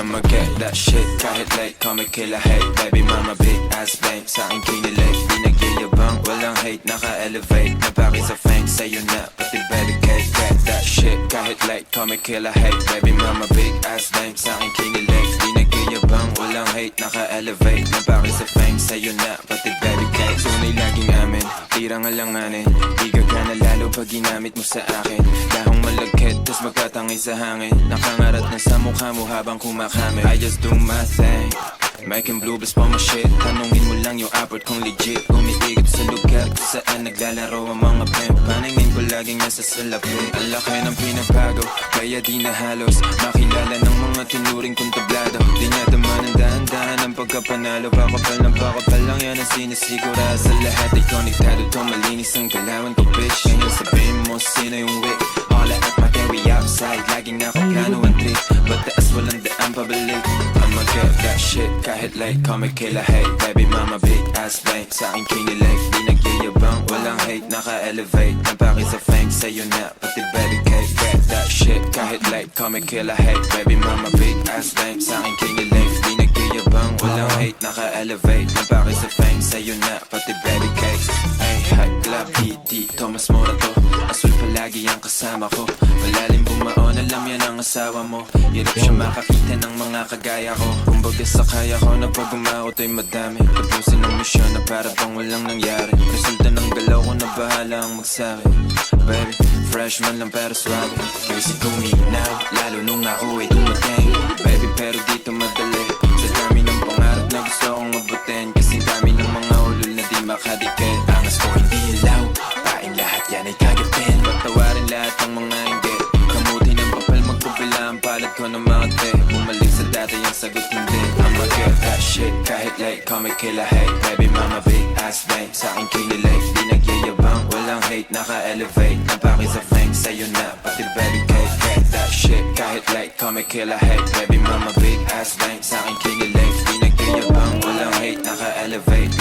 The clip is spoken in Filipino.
I'ma get that shit kahit late, call me killer hate. Baby mama big ass bang, sa akin kinilig. Di nagyayabang, walang hate, naka-elevate. Napaki sa fame, sa'yo na, pati baby cake. Get that shit kahit late, call me killer hate. Baby mama big ass bang, sa akin kinilig. Di nagyayabang, walang hate, naka-elevate. Napaki sa fame, sa'yo na, pati baby cake. Tunay laging amin, tirang alanganin. Di gagana lalo pag ginamit mo sa akin. Dahong malagkit, tas magkatangay sa hangin. Nakangarat na sa mukha mo habang kumakami. I just do my thing, making bluebirds pa my shit. Tanungin mo lang yung apport kung legit. Umiigit sa lugar kung saan naglalaro ang mga pimp. Paningin ko laging nasa salapi. Ang laki ng pinabago, kaya di na halos makilala ng mga tinuring kong tablado. Di niya daman ang dahan-dahan ang pagkapanalo. Pakapal lang yan ang sinisigura. Sa lahat ay konektado to, malinis ang galawan ko bitch. Ngayon sabihin mo sino yung wick. All I act my carry outside, laging nakaplano ang trip. Pataas walang daan pabalik. I'ma get that shit kahit late, call me killer hate. Baby mama big ass bang, sa akin kinilig. Di nagyayabang, walang hate, naka-elevate. Napaki sa fame, sa'yo na, pati baby cake. Get that shit kahit late, call me killer hate. Baby mama big ass bang, sa akin kinilig. Di nagyayabang, walang hate, naka-elevate. Napaki sa fame, sa'yo na, pati baby cake. Ay, hot club, D, Thomas Mora to. Asul palagi ang kasama ko. Malalim bumaon, alam yan ang asawa mo. Hirap siya makakita ng mga kagaya ko. Kumbaga sa kaya ko na pag umawat ay madami. Tapusin ang misyon na para bang walang nangyari. Resulta ng galaw ko na bahala ang magsabi. Baby, freshman lang pero swabe. Kasi kuminaw, lalo nung ako ay dumating. Baby, pero dito madali. Sa dami ng pangarap na gusto kong abutin. Kasi dami ng mga ulol na di makadikit. Angas ko hindi ilaw, paing lahat yan ay kagapin. Pagtawarin lahat ng mga inggit. Kamuti ng papel, magpupila ang palad ko ng mga te. Bumalik sa dati yung sagot hindi. I'ma get that shit kahit late, call me killer hate. Baby mama big ass bang, sa akin kinilig. Di nagyayabang, walang hate, naka-elevate. Napaki sa fame, sa'yo na, pati baby cake. Get that shit kahit late, call me killer hate. Baby mama big ass bang, sa akin kinilig. Di nagyayabang, walang hate, naka-elevate.